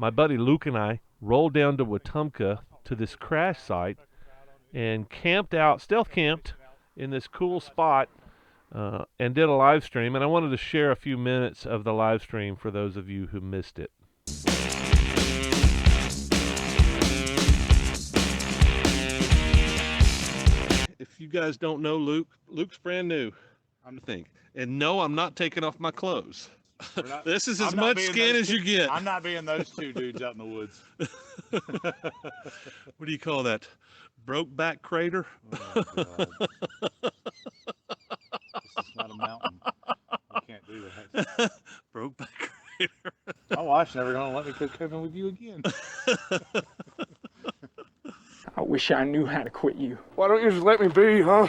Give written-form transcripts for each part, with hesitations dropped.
my buddy Luke and I rolled down to Wetumpka to this crash site and camped out, stealth camped in this cool spot, and did a live stream. And I wanted to share a few minutes of the live stream for those of you who missed it. If you guys don't know Luke, Luke's brand new, I think. And no, I'm not taking off my clothes. This is as much skin as you get. I'm not being those two dudes out in the woods. What do you call that? Broke back crater? Oh, God. This is not a mountain. You can't do that. Broke back crater. My wife's never going to let me go camping with you again. I wish I knew how to quit you. Why don't you just let me be, huh?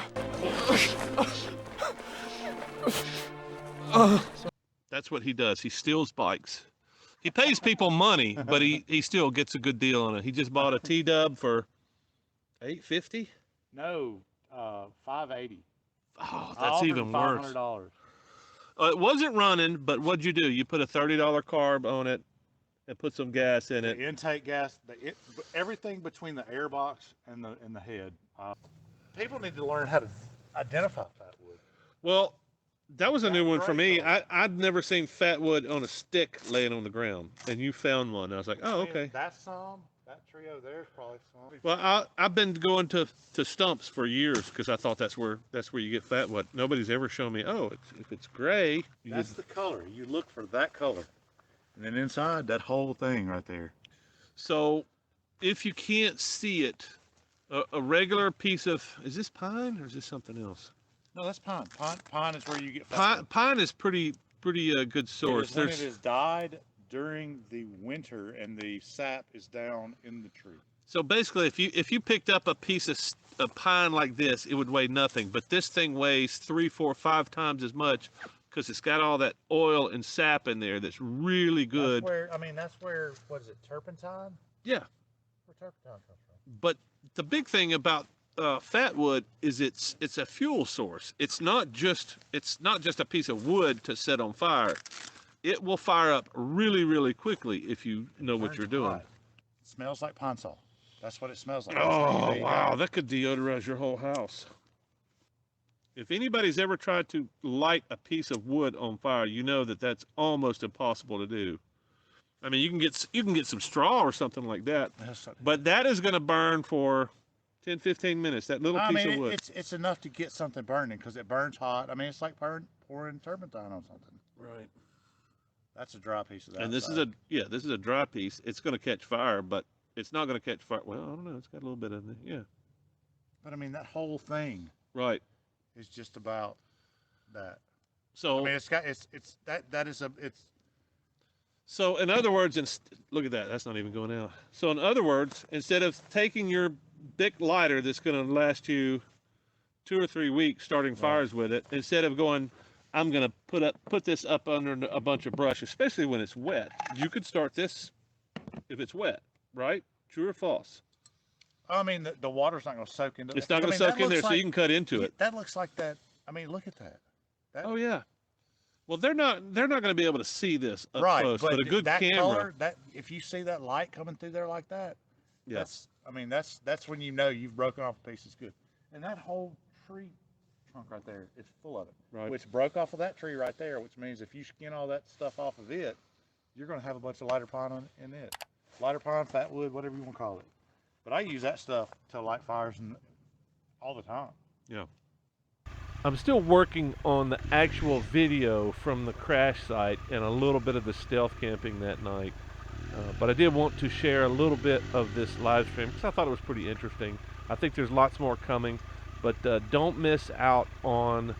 That's what he does. He steals bikes. He pays people money, but he still gets a good deal on it. He just bought a T-Dub for $850. No, $580. Oh, that's even worse. $500. It wasn't running, but what'd you do? You put a $30 carb on it and put some gas in it. The intake gas, everything between the air box and the head. People need to learn how to identify fat wood. Well, that was a new one for me. I'd never seen fat wood on a stick laying on the ground, and you found one. I was like, oh, okay. That's some. That trio there is probably some. Well, I've been going to stumps for years because I thought that's where you get fat wood. Nobody's ever shown me, oh, if it's gray. That's the color. You look for that color. And then inside, that whole thing right there. So if you can't see it, a regular piece of, is this pine or is this something else? No, that's pine. Pine is where you get fat wood. Pine is pretty good source. When it is dyed during the winter and the sap is down in the tree. So basically, if you picked up a piece of pine like this, it would weigh nothing. But this thing weighs 3, 4, 5 times as much because it's got all that oil and sap in there that's really good. That's where, what is it, turpentine? Yeah. Where turpentine comes from. But the big thing about fat wood is it's a fuel source. It's not just a piece of wood to set on fire. It will fire up really, really quickly if you know what you're doing. It smells like pine sol. That's what it smells like. Oh, wow. That could deodorize your whole house. If anybody's ever tried to light a piece of wood on fire, you know that that's almost impossible to do. I mean, you can get some straw or something like that, but that is going to burn for 10, 15 minutes, that little piece of wood. It's enough to get something burning because it burns hot. I mean, it's like pouring turpentine on something. Right. That's a dry piece of that. And this is a dry piece. It's going to catch fire, but it's not going to catch fire. Well, I don't know. It's got a little bit of it. Yeah. But I mean, that whole thing. Right. Is just about that. So I mean, So in other words, look at that. That's not even going out. So in other words, instead of taking your big lighter that's going to last you 2 or 3 weeks starting fires with it, instead of going, I'm going to put this up under a bunch of brush, especially when it's wet. You could start this if it's wet, right? True or false? I mean, the water's not going to soak into it. It's not going to soak in there, so you can cut into it. That looks like that. I mean, look at that. Oh yeah. Well, they're not going to be able to see this up close, but a good that camera. Color, if you see that light coming through there like that, that's when you know you've broken off a piece that's good. And that whole tree trunk right there is full of it, right? Which broke off of that tree right there, which means if you skin all that stuff off of it, you're going to have a bunch of lighter pine in it. Lighter pine, fat wood, whatever you want to call it. But I use that stuff to light fires all the time. Yeah. I'm still working on the actual video from the crash site and a little bit of the stealth camping that night. But I did want to share a little bit of this live stream because I thought it was pretty interesting. I think there's lots more coming, but don't miss out on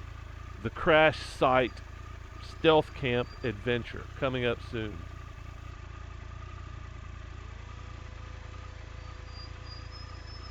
the crash site stealth camp adventure coming up soon.